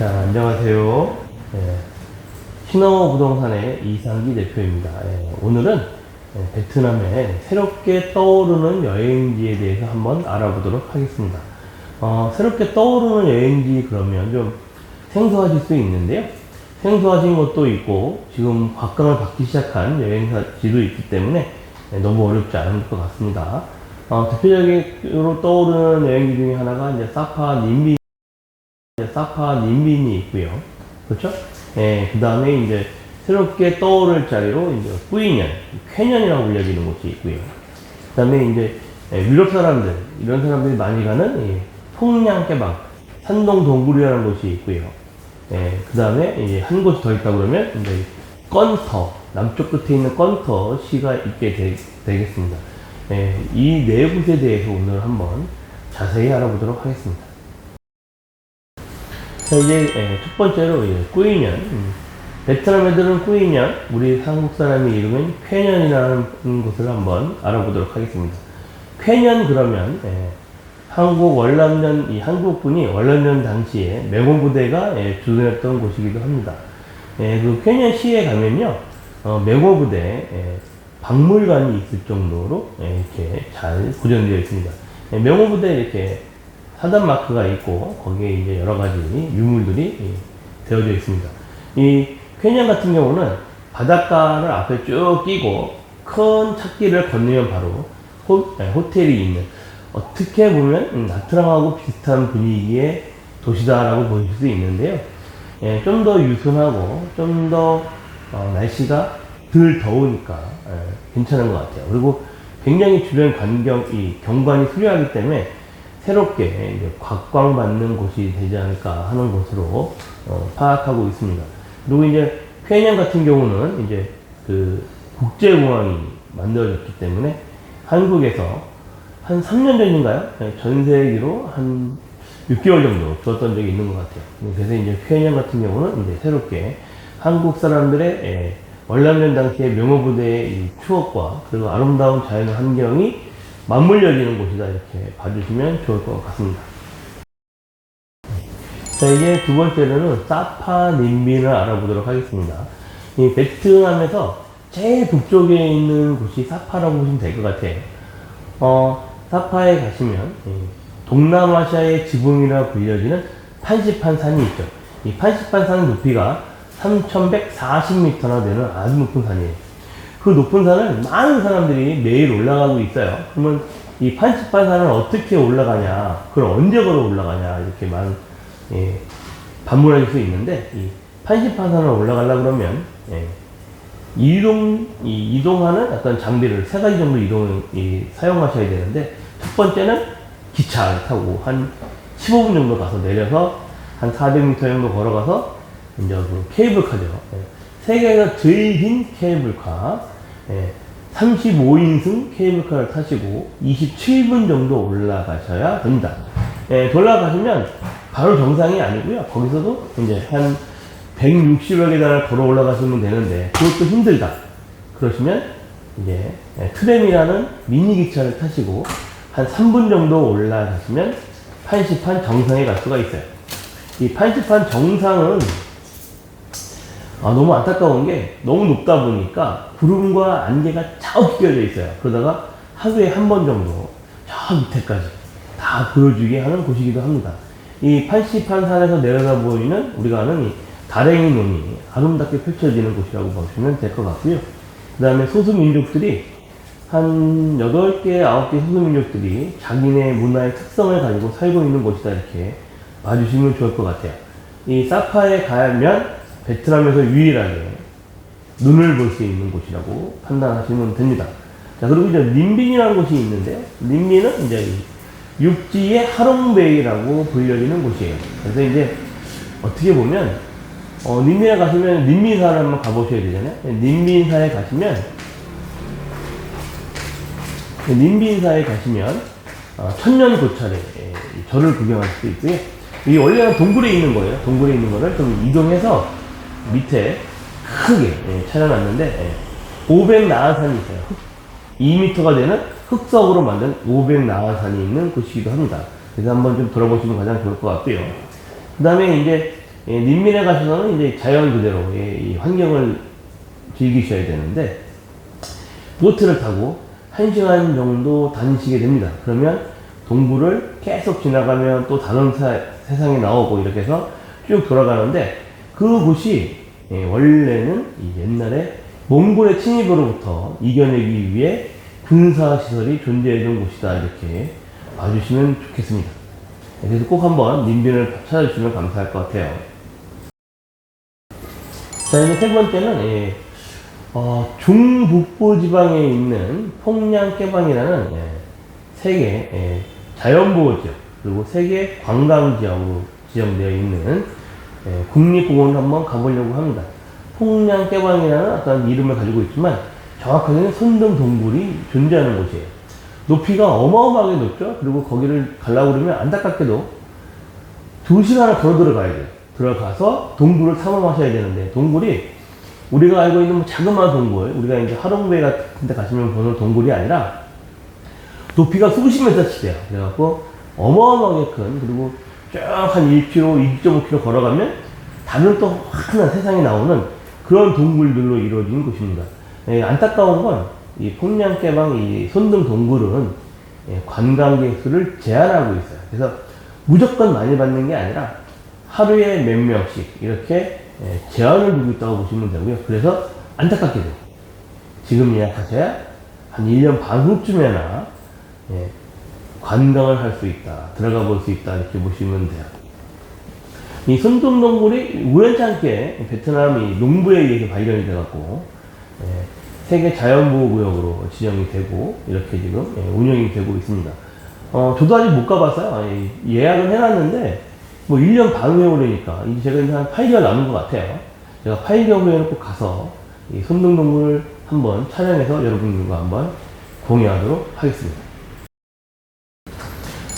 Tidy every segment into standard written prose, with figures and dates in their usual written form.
자, 안녕하세요. 신호 부동산의 이상기 대표입니다. 오늘은 베트남에 새롭게 떠오르는 여행지에 대해서 한번 알아보도록 하겠습니다. 새롭게 떠오르는 여행지 그러면 좀 생소하실 수 있는데요. 생소하신 것도 있고 지금 각광을 받기 시작한 여행지도 있기 때문에 너무 어렵지 않을 것 같습니다. 대표적으로 떠오르는 여행지 중에 하나가 이제 사파 님빈이 있고요. 그렇죠? 그 다음에 이제 새롭게 떠오를 자리로 이제 뿌이년, 쾌년이라고 불려지는 곳이 있고요. 그 다음에 이제 유럽 사람들, 이런 사람들이 많이 가는 풍량개방, 산동 동굴이라는 곳이 있고요. 그 다음에 이제 한 곳이 더 있다 그러면 이제 건터, 남쪽 끝에 있는 건터 시가 있게 되겠습니다. 이 네 곳에 대해서 오늘 한번 자세히 알아보도록 하겠습니다. 자, 이제 첫 번째로 꾸이년. 베트남 애들은 꾸이년, 우리 한국 사람이 이름은 쾌년이라는 곳을 한번 알아보도록 하겠습니다. 쾌년 그러면 한국 월남전, 이 한국군이 월남전 당시에 맹호부대가 주둔했던 곳이기도 합니다. 그 쾌년시에 가면요, 맹호부대 박물관이 있을 정도로 이렇게 잘 구현되어 있습니다. 맹호부대 이렇게 사단 마크가 있고 거기에 이제 여러 가지 유물들이 되어져 있습니다. 이 쾌년 같은 경우는 바닷가를 앞에 쭉 끼고 큰 찾길을 건너면 바로 호텔이 있는, 어떻게 보면 나트랑하고 비슷한 분위기의 도시다라고 보실 수 있는데요. 좀 더 유순하고 좀 더 날씨가 덜 더우니까 괜찮은 것 같아요. 그리고 굉장히 주변 경관이 수려하기 때문에 새롭게 이제 각광받는 곳이 되지 않을까 하는 것으로 파악하고 있습니다. 그리고 이제 쾌년 같은 경우는 이제 그 국제공항이 만들어졌기 때문에 한국에서 한 3년 전인가요? 전세기로 한 6개월 정도 줬던 적이 있는 것 같아요. 그래서 이제 쾌년 같은 경우는 이제 새롭게 한국 사람들의 월남전 당시의 명호부대의 이 추억과 그리고 아름다운 자연 환경이 맞물려지는 곳이다, 이렇게 봐주시면 좋을 것 같습니다. 자, 이제 두 번째로는 사파 님빈을 알아보도록 하겠습니다. 이 베트남에서 제일 북쪽에 있는 곳이 사파라고 보시면 될 것 같아요. 사파에 가시면 동남아시아의 지붕이라 불려지는 판시판 산이 있죠. 이 판시판 산의 높이가 3,140m나 되는 아주 높은 산이에요. 그 높은 산을 많은 사람들이 매일 올라가고 있어요. 그러면 이 판시판 산을 어떻게 올라가냐, 그걸 언제 걸어 올라가냐, 이렇게 반문하실 수 있는데, 이 판시판 산을 올라가려고 그러면 이동하는 어떤 장비를 세 가지 정도 사용하셔야 되는데, 첫 번째는 기차를 타고 한 15분 정도 가서 내려서 한 400m 정도 걸어가서 이제 그 케이블카죠. 세계에서 제일 긴 케이블카, 35인승 케이블카를 타시고 27분 정도 올라가셔야 됩니다. 올라가시면 바로 정상이 아니고요. 거기서도 이제 한 160여 계단을 걸어 올라가시면 되는데 그것도 힘들다. 그러시면 이제 트램이라는 미니 기차를 타시고 한 3분 정도 올라가시면 판시판 정상에 갈 수가 있어요. 이 판시판 정상은 너무 안타까운 게 너무 높다 보니까 구름과 안개가 자욱 끼어져 있어요. 그러다가 하루에 한 번 정도 저 밑에까지 다 보여주게 하는 곳이기도 합니다. 이 판시판 산에서 내려다 보이는 우리가 아는 이 다랭이 논이 아름답게 펼쳐지는 곳이라고 보시면 될 것 같고요. 그 다음에 소수민족들이 한 8개, 9개 소수민족들이 자기네 문화의 특성을 가지고 살고 있는 곳이다, 이렇게 봐주시면 좋을 것 같아요. 이 사파에 가면 베트남에서 유일하게 눈을 볼 수 있는 곳이라고 판단하시면 됩니다. 자, 그리고 이제 님빈이라는 곳이 있는데, 님빈은 이제 육지의 하롱베이라고 불려지는 곳이에요. 그래서 이제 어떻게 보면, 님빈에 가시면 님빈사를 한번 가보셔야 되잖아요. 님빈사에 가시면, 천년 고찰에 절을 구경할 수 있고요. 이 원래는 동굴에 있는 거예요. 동굴에 있는 거를 좀 이동해서 밑에 크게 차려놨는데 500나하산이 있어요. 2m가 되는 흑석으로 만든 500나하산이 있는 곳이기도 합니다. 그래서 한번 좀 돌아보시면 가장 좋을 것 같고요. 그 다음에 이제 린민에 가셔서는 이제 자연 그대로 이 환경을 즐기셔야 되는데, 보트를 타고 1시간 정도 다니시게 됩니다. 그러면 동굴을 계속 지나가면 또 다른 세상에 나오고 이렇게 해서 쭉 돌아가는데, 그곳이 원래는 옛날에 몽골의 침입으로부터 이겨내기 위해 군사시설이 존재했던 곳이다, 이렇게 봐주시면 좋겠습니다. 그래서 꼭 한번 린빈을 찾아주시면 감사할 것 같아요. 자, 이제 세 번째는 중북부 지방에 있는 폭량깨방이라는 세계 자연보호지역, 그리고 세계 관광지역으로 지정되어 있는 국립공원을 한번 가보려고 합니다. 폭량깨방이라는 어떤 이름을 가지고 있지만 정확하게는 손등동굴이 존재하는 곳이에요. 높이가 어마어마하게 높죠. 그리고 거기를 가려고 그러면 안타깝게도 2시간을 걸어 들어가야 돼요. 들어가서 동굴을 탐험하셔야 되는데, 동굴이 우리가 알고 있는 자그마한 동굴, 우리가 이제 하롱베이 같은 데 가시면 보는 동굴이 아니라 높이가 수십 미터씩 돼요. 그래갖고 어마어마하게 큰, 그리고 쭉 한 1km, 2.5km 걸어가면 다른 또 환한 세상에 나오는 그런 동굴들로 이루어진 곳입니다. 안타까운 건 이 폭량깨방 이 손등 동굴은 관광객 수를 제한하고 있어요. 그래서 무조건 많이 받는 게 아니라 하루에 몇 명씩 이렇게 제한을 두고 있다고 보시면 되고요. 그래서 안타깝게도 지금 예약하셔야 한 1년 반 후쯤에나 관광을 할 수 있다, 들어가 볼 수 있다, 이렇게 보시면 돼요. 이 손등동굴이 우연찮게 베트남이 농부에 의해서 발견이 돼갖고 세계 자연보호구역으로 지정이 되고 이렇게 지금 운영이 되고 있습니다. 저도 아직 못 가봤어요. 예약은 해놨는데 뭐 1년 반 후에 오려니까 이제 제가 이제 한 8개월 남은 것 같아요. 제가 8개월 후에는 꼭 가서 이 손등동굴을 한번 촬영해서 여러분들과 한번 공유하도록 하겠습니다.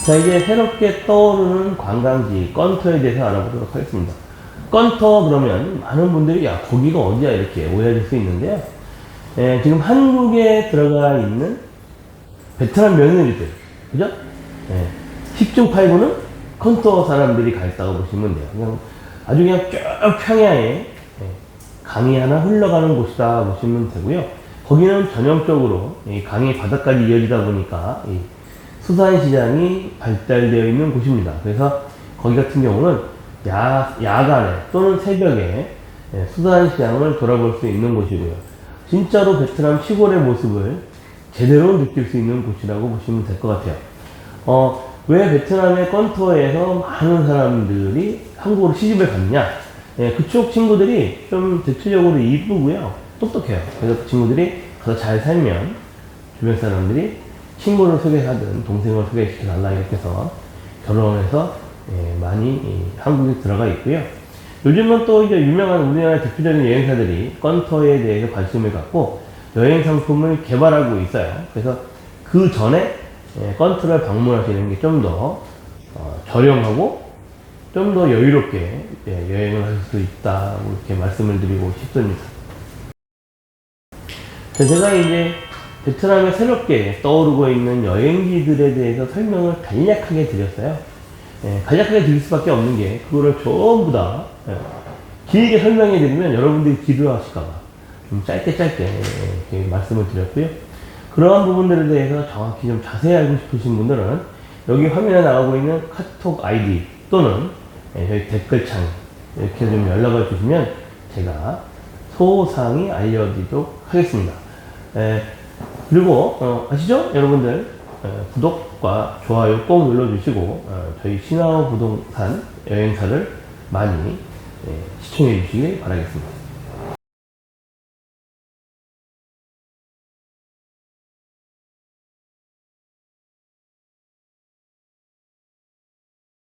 자, 이제 새롭게 떠오르는 관광지 건터에 대해서 알아보도록 하겠습니다. 건터 그러면 많은 분들이 야, 거기가 어디야, 이렇게 오해하실 수 있는데요. 지금 한국에 들어가 있는 베트남 며느리들, 그죠? 10중 8구는 건터 사람들이 가 있다고 보시면 돼요. 그냥 아주 그냥 쭉 평야에 강이 하나 흘러가는 곳이다 보시면 되고요. 거기는 전형적으로 이 강이 바다까지 이어지다 보니까 이 수산시장이 발달되어 있는 곳입니다. 그래서 거기 같은 경우는 야간에 또는 새벽에 수산시장을 돌아볼 수 있는 곳이고요. 진짜로 베트남 시골의 모습을 제대로 느낄 수 있는 곳이라고 보시면 될 것 같아요. 왜 베트남의 건터에서 많은 사람들이 한국으로 시집을 갔냐? 그쪽 친구들이 좀 대체적으로 이쁘고요, 똑똑해요. 그래서 그 친구들이 가서 잘 살면 주변 사람들이 친구를 소개하든 동생을 소개시켜달라 이렇게 해서 결혼해서 많이 한국에 들어가 있고요. 요즘은 또 이제 유명한 우리나라 대표적인 여행사들이 건터에 대해서 관심을 갖고 여행 상품을 개발하고 있어요. 그래서 그 전에 건터를 방문하시는 게 좀 더 저렴하고 좀 더 여유롭게 여행을 할 수 있다고 이렇게 말씀을 드리고 싶습니다. 제가 이제 베트남에 새롭게 떠오르고 있는 여행지들에 대해서 설명을 간략하게 드렸어요. 간략하게 드릴 수밖에 없는 게, 그거를 전부 다 길게 설명해 드리면 여러분들이 지루하실까봐 좀 짧게 이렇게 말씀을 드렸고요. 그러한 부분들에 대해서 정확히 좀 자세히 알고 싶으신 분들은 여기 화면에 나오고 있는 카톡 아이디 또는 저희 댓글창 이렇게 좀 연락을 주시면 제가 소상히 알려드리도록 하겠습니다. 그리고 아시죠? 여러분들 구독과 좋아요 꼭 눌러주시고 저희 신하우 부동산 여행사를 많이 시청해 주시길 바라겠습니다.